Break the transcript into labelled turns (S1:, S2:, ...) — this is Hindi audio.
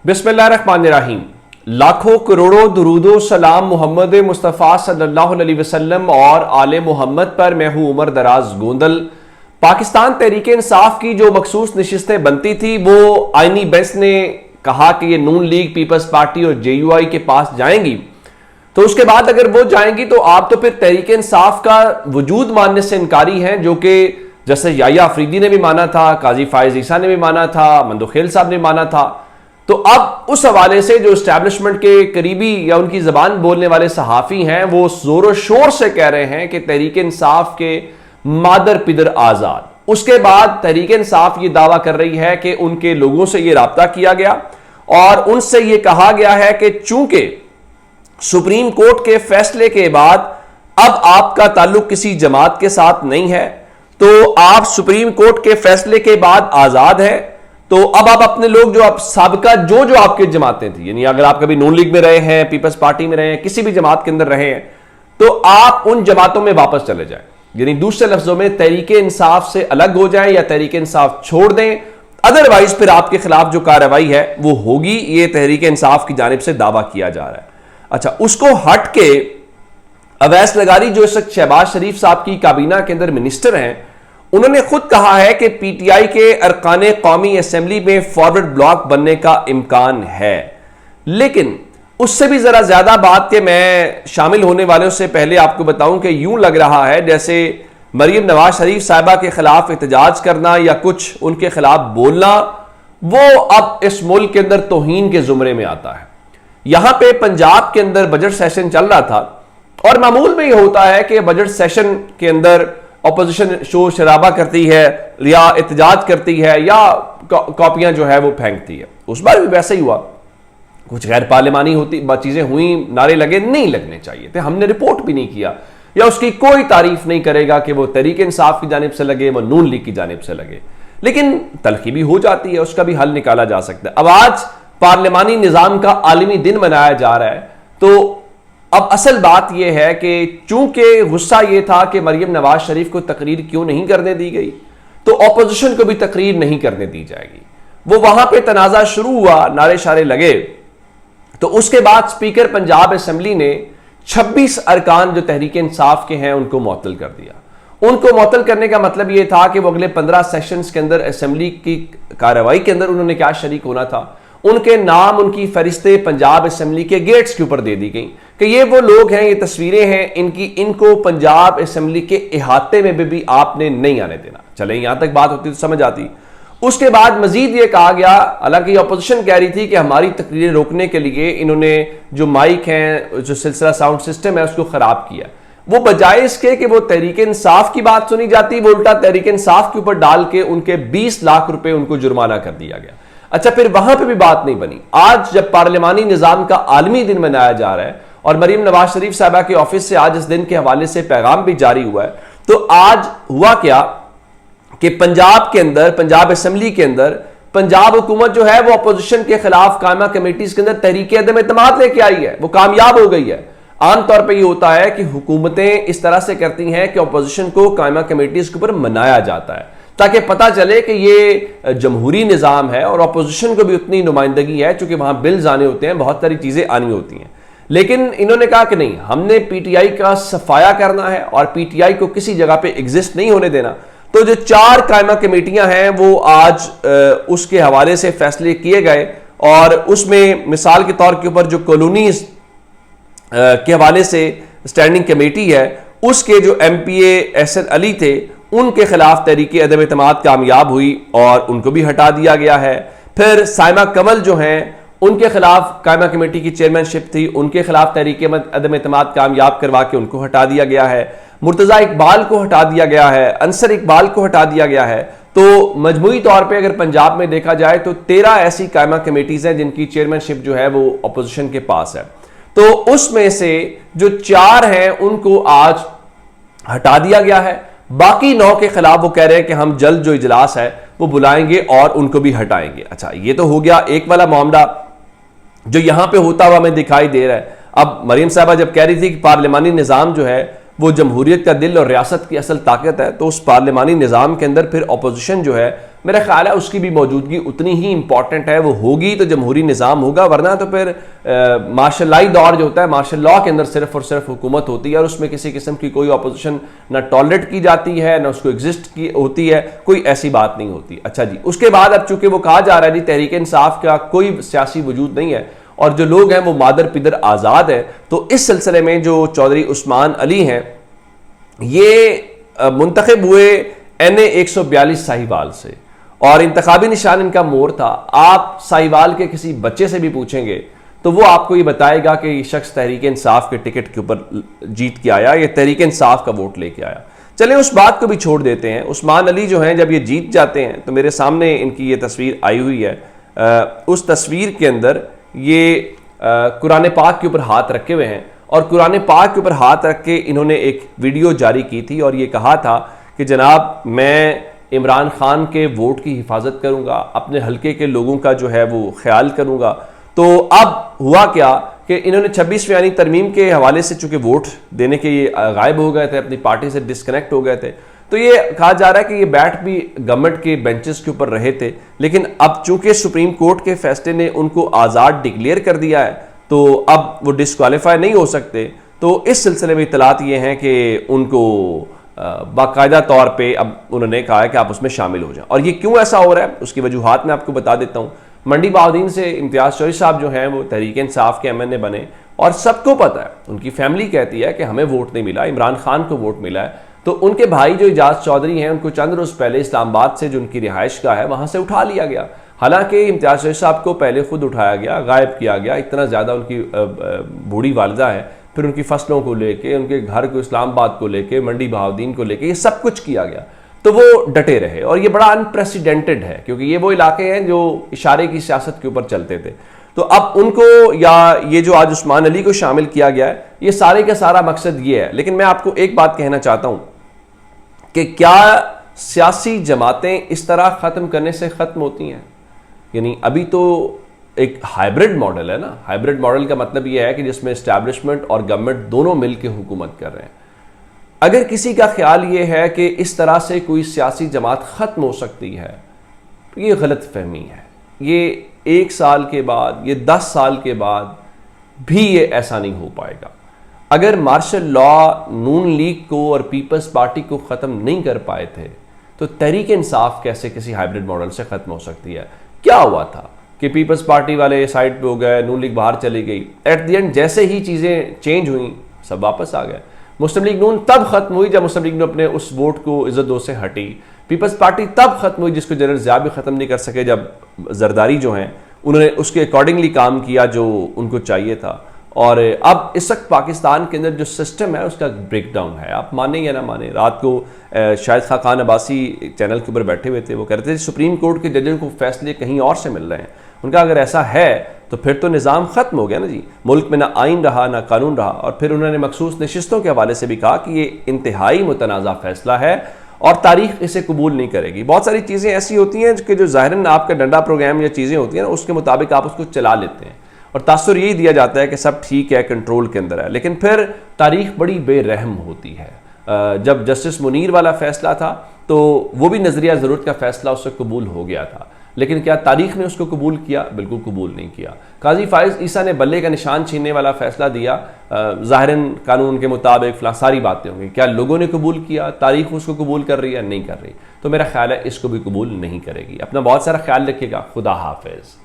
S1: बिस्मिल्लाहिर्रहमानिर्रहीम। लाखों करोड़ों दुरूदो सलाम मोहम्मद मुस्तफ़ा सल्लल्लाहु अलैहि वसल्लम और आले मोहम्मद पर। मैं हूं उमर दराज गोंदल। पाकिस्तान तहरीक इंसाफ की जो मखसूस नशिस्तें बनती थी वो आईनी बेंच ने कहा कि ये नून लीग, पीपल्स पार्टी और JUI के पास जाएंगी, तो उसके बाद अगर वो जाएंगी तो आप तो फिर तहरीक इंसाफ का वजूद मानने से इनकारी हैं, जो कि जैसे याया अफरीदी ने भी माना था, काजी फायज ईसा ने भी माना था, मंदोखेल साहब ने माना था। तो अब उस हवाले से जो एस्टैब्लिशमेंट के करीबी या उनकी जबान बोलने वाले सहाफी हैं वो जोरों शोर से कह रहे हैं कि तहरीक इंसाफ के मादर पिदर आजाद। उसके बाद तहरीक इंसाफ ये दावा कर रही है कि उनके लोगों से ये राब्ता किया गया और उनसे ये कहा गया है कि चूंकि सुप्रीम कोर्ट के फैसले के बाद अब आपका ताल्लुक किसी जमात के साथ नहीं है, तो आप सुप्रीम कोर्ट के फैसले के बाद आजाद है। तो अब आप अपने लोग जो आप साबिका जो आपकी जमातें थी, यानी अगर आप कभी नून लीग में रहे हैं, पीपल्स पार्टी में रहे हैं, किसी भी जमात के अंदर रहे हैं, तो आप उन जमातों में वापस चले जाएं। यानी दूसरे लफ्जों में तहरीक इंसाफ से अलग हो जाएं या तहरीक इंसाफ छोड़ दें, अदरवाइज फिर आपके खिलाफ जो कार्रवाई है वो होगी। ये तहरीक इंसाफ की जानिब से दावा किया जा रहा है। अच्छा, उसको हट के अवैस लगारी जो इस वक्त शहबाज शरीफ साहब की काबीना के अंदर मिनिस्टर हैं, उन्होंने खुद कहा है कि PTI के अरकाने कौमी असेंबली में फॉरवर्ड ब्लॉक बनने का इम्कान है। लेकिन उससे भी जरा ज्यादा बात के मैं शामिल होने वालों से पहले आपको बताऊं कि यूं लग रहा है जैसे मरियम नवाज शरीफ साहिबा के खिलाफ एहतजाज करना या कुछ उनके खिलाफ बोलना वो अब इस मुल्क के अंदर तौहीन के जुमरे में आता है। यहां पे पंजाब के अंदर बजट सेशन चल रहा था और मामूल में यह होता है कि बजट सेशन के अंदर ऑपोजिशन शोर शराबा करती है या एहतजाज करती है या कॉपियां जो है वो फेंकती है। उस बार भी वैसे ही हुआ, कुछ गैर पार्लिमानी होती चीजें हुई, नारे लगे, नहीं लगने चाहिए थे, हमने रिपोर्ट भी नहीं किया या उसकी कोई तारीफ नहीं करेगा कि वो तहरीक इंसाफ की जानिब से लगे, वो नून लीग की जानिब से लगे, लेकिन तलखी भी हो जाती है, उसका भी हल निकाला जा सकता है। अब आज पार्लिमानी निजाम का आलमी दिन मनाया जा रहा है, तो अब असल बात यह है कि चूंकि गुस्सा यह था कि मरियम नवाज शरीफ को तकरीर क्यों नहीं करने दी गई, तो ऑपोजिशन को भी तकरीर नहीं करने दी जाएगी। वो वहां पे तनाजा शुरू हुआ, नारे शारे लगे, तो उसके बाद स्पीकर पंजाब असेंबली ने 26 अरकान जो तहरीक इंसाफ के हैं उनको मुअत्तल कर दिया। उनको मुअत्तल करने का मतलब यह था कि वो अगले 15 सेशंस के अंदर असेंबली की कार्रवाई के अंदर उन्होंने क्या शरीक होना था, उनके नाम, उनकी फरिश्तें पंजाब असेंबली के गेट्स के ऊपर दे दी गई कि ये वो लोग हैं, ये तस्वीरें हैं इनको पंजाब असेंबली के इहाते में भी आपने नहीं आने देना। चले, यहां तक बात होती तो समझ आती। उसके बाद मजीद ये कहा गया, हालांकि अपोजिशन कह रही थी कि हमारी तकरीरें रोकने के लिए इन्होंने जो माइक हैं, जो सिलसिला साउंड सिस्टम है, उसको खराब किया। वो बजाय इसके कि वो तहरीक इंसाफ की बात सुनी जाती, वो उल्टा तहरीक इंसाफ के ऊपर डाल के उनके 20 लाख रुपए उनको जुर्माना कर दिया गया। अच्छा, फिर वहां पे भी बात नहीं बनी। आज जब पार्लिमानी निजाम का आलमी दिन मनाया जा रहा है और मरियम नवाज शरीफ साहबा के ऑफिस से आज इस दिन के हवाले से पैगाम भी जारी हुआ है, तो आज हुआ क्या कि पंजाब के अंदर, पंजाब असेंबली के अंदर पंजाब हुकूमत जो है वो अपोजिशन के खिलाफ कायमा कमेटीज के अंदर तहरीक अदम एतमाद लेके आई है, वो कामयाब हो गई है। आमतौर पर यह होता है कि हुकूमतें इस तरह से करती हैं कि अपोजिशन को कायमा कमेटीज के ऊपर मनाया जाता है ताकि पता चले कि ये जमहूरी निज़ाम है और अपोजिशन को भी उतनी नुमाइंदगी है, चूंकि वहां बिल्स आने होते हैं, बहुत सारी चीजें आनी होती हैं। लेकिन इन्होंने कहा कि नहीं, हमने PTI का सफाया करना है और PTI को किसी जगह पे एग्जिस्ट नहीं होने देना। तो जो 4 कायमा कमेटियां हैं वो आज उसके हवाले से फैसले किए गए और उसमें मिसाल के तौर के ऊपर जो कॉलोनीज के हवाले से स्टैंडिंग कमेटी है, उसके जो MPA एहसन अली थे उनके खिलाफ तहरीक अदम एतमाद कामयाब हुई और उनको भी हटा दिया गया है। फिर साइमा कमल जो हैं उनके खिलाफ कायमा कमेटी की चेयरमैनशिप थी, उनके खिलाफ तहरीक अदम एतमाद कामयाब करवा के उनको हटा दिया गया है। मुर्तजा इकबाल को हटा दिया गया है, अंसर इकबाल को हटा दिया गया है। तो मजमूई तौर पे अगर पंजाब में देखा जाए तो 13 ऐसी कायमा कमेटीज हैं जिनकी चेयरमैनशिप जो है वो अपोजिशन के पास है। तो उसमें से जो 4 हैं उनको आज हटा दिया गया है, बाकी 9 के खिलाफ वो कह रहे हैं कि हम जल्द जो इजलास है वो बुलाएंगे और उनको भी हटाएंगे। अच्छा, ये तो हो गया एक वाला मामला जो यहां पे होता हुआ हमें दिखाई दे रहा है। अब मरियम साहबा जब कह रही थी कि पार्लिमानी निज़ाम जो है वो जमहूरियत का दिल और रियासत की असल ताकत है, तो उस पार्लिमानी निज़ाम के अंदर फिर अपोजिशन जो है मेरा ख्याल है उसकी भी मौजूदगी उतनी ही इंपॉर्टेंट है। वो होगी तो जमहूरी निज़ाम होगा, वरना तो फिर मार्शल लाई दौर जो होता है, मार्शल लॉ के अंदर सिर्फ और सिर्फ हुकूमत होती है और उसमें किसी किस्म की कोई अपोजिशन ना टॉलरेट की जाती है ना उसको एग्जिस्ट की होती है, कोई ऐसी बात नहीं होती। अच्छा जी, उसके बाद अब चूंकि वो कहा जा रहा है जी तहरीक इंसाफ का कोई सियासी वजूद नहीं है और जो लोग हैं वो मादर पिदर आज़ाद है, तो इस सिलसिले में जो चौधरी उस्मान अली हैं ये मुंतखब हुए NA 142 साहिवाल से और इंतखाबी निशान इनका मोर था। आप साहिवाल के किसी बच्चे से भी पूछेंगे तो वो आपको ये बताएगा कि ये शख्स तहरीक इंसाफ के टिकट के ऊपर जीत के आया, ये तहरीक इंसाफ का वोट लेके आया। चलिए उस बात को भी छोड़ देते हैं। उस्मान अली जो हैं जब ये जीत जाते हैं तो मेरे सामने इनकी ये तस्वीर आई हुई है। उस तस्वीर के अंदर ये कुरान पाक के ऊपर हाथ रखे हुए हैं और कुरान पाक के ऊपर हाथ रख के इन्होंने एक वीडियो जारी की थी और ये कहा था कि जनाब मैं इमरान खान के वोट की हिफाजत करूंगा, अपने हल्के के लोगों का जो है वो ख्याल करूंगा। तो अब हुआ क्या कि इन्होंने 26वीं यानी तरमीम के हवाले से चूंकि वोट देने के ये गायब हो गए थे, अपनी पार्टी से डिस्कनेक्ट हो गए थे, तो ये कहा जा रहा है कि ये बैठ भी गवर्नमेंट के बेंचेस के ऊपर रहे थे, लेकिन अब चूंकि सुप्रीम कोर्ट के फैसले ने उनको आज़ाद डिक्लेयर कर दिया है तो अब वो डिस्क्वालीफाई नहीं हो सकते। तो इस सिलसिले में इतलात ये हैं कि उनको बाकायदा तौर पे अब उन्होंने कहा है कि आप उसमें शामिल हो जाएं। और ये क्यों ऐसा हो रहा है उसकी वजूहात मैं आपको बता देता हूँ। मंडी बहाउद्दीन से इम्तियाज़ चौधरी साहब जो हैं वो तहरीक इंसाफ के MNA बने और सबको पता है, उनकी फैमिली कहती है कि हमें वोट नहीं मिला, इमरान खान को वोट मिला है। तो उनके भाई जो इजाज़ चौधरी हैं उनको चंद रोज़ पहले इस्लामाबाद से जो उनकी रिहाइश का है वहाँ से उठा लिया गया। हालांकि इम्तियाज़ चौधरी साहब को पहले खुद उठाया गया, गायब किया गया। इतना ज़्यादा उनकी बूढ़ी वालिदा है, फिर उनकी फसलों को लेके, उनके घर को इस्लामाबाद को लेके, मंडी बहाउद्दीन को लेके, ये सब कुछ किया गया। तो वो डटे रहे और ये बड़ा अनप्रेसिडेंटेड है क्योंकि ये वो इलाके हैं जो इशारे की सियासत के ऊपर चलते थे। तो अब उनको या ये जो आज उस्मान अली को शामिल किया गया है, ये सारे का सारा मकसद ये है। लेकिन मैं आपको एक बात कहना चाहता हूं कि क्या सियासी जमातें इस तरह ख़त्म करने से ख़त्म होती हैं? यानी अभी तो एक हाइब्रिड मॉडल है ना। हाइब्रिड मॉडल का मतलब यह है कि जिसमें एस्टैब्लिशमेंट और गवर्नमेंट दोनों मिलकर हुकूमत कर रहे हैं। अगर किसी का ख्याल ये है कि इस तरह से कोई सियासी जमात ख़त्म हो सकती है तो ये गलत फहमी है। ये 1 साल के बाद, ये 10 साल के बाद भी ये ऐसा नहीं हो पाएगा। अगर मार्शल लॉ नून लीग को और पीपल्स पार्टी को ख़त्म नहीं कर पाए थे तो तहरीक इंसाफ कैसे किसी हाइब्रिड मॉडल से ख़त्म हो सकती है? क्या हुआ था कि पीपल्स पार्टी वाले साइड पे हो गए, नून लीग बाहर चली गई। एट द एंड जैसे ही चीज़ें चेंज हुई सब वापस आ गए। मुस्लिम लीग नून तब खत्म हुई जब मुस्लिम लीग ने अपने उस वोट को इज्जत से हटी। पीपल्स पार्टी तब खत्म हुई जिसको जनरल ज़िया भी ख़त्म नहीं कर सके, जब जरदारी जो हैं उन्होंने उसके अकॉर्डिंगली काम किया जो उनको चाहिए था। और अब इस वक्त पाकिस्तान के अंदर जो सिस्टम है उसका ब्रेक डाउन है। आप माने या ना माने, रात को शाहिद खान अब्बासी चैनल के ऊपर बैठे हुए थे, वो कह रहे थे सुप्रीम कोर्ट के जजों को फैसले कहीं और से मिल रहे हैं। उनका अगर ऐसा है तो फिर तो निज़ाम ख़त्म हो गया ना जी। मुल्क में ना आइन रहा ना कानून रहा। और फिर उन्होंने मखसूस नशिस्तों के हवाले से भी कहा कि ये इंतहाई मुतनाज़ा फैसला है और तारीख इसे कबूल नहीं करेगी। बहुत सारी चीज़ें ऐसी होती हैं कि जो ज़ाहिरन आपका डंडा प्रोग्राम या चीज़ें होती हैं ना उसके मुताबिक आप उसको चला लेते हैं और तासुर यही दिया जाता है कि सब ठीक है, कंट्रोल के अंदर है। लेकिन फिर तारीख बड़ी बेरहम होती है। जब जस्टिस मुनीर वाला फैसला था तो वो भी नज़रिया ज़रूरत का फैसला उससे कबूल हो गया था, लेकिन क्या तारीख ने उसको कबूल किया? बिल्कुल कबूल नहीं किया। काजी फाइज ईसा ने बल्ले का निशान छीनने वाला फैसला दिया, ज़ाहिरन कानून के मुताबिक फला सारी बातें होंगी। क्या लोगों ने कबूल किया? तारीख उसको कबूल कर रही है? नहीं कर रही। तो मेरा ख्याल है इसको भी कबूल नहीं करेगी। अपना बहुत सारा ख्याल रखिएगा। खुदा हाफिज़।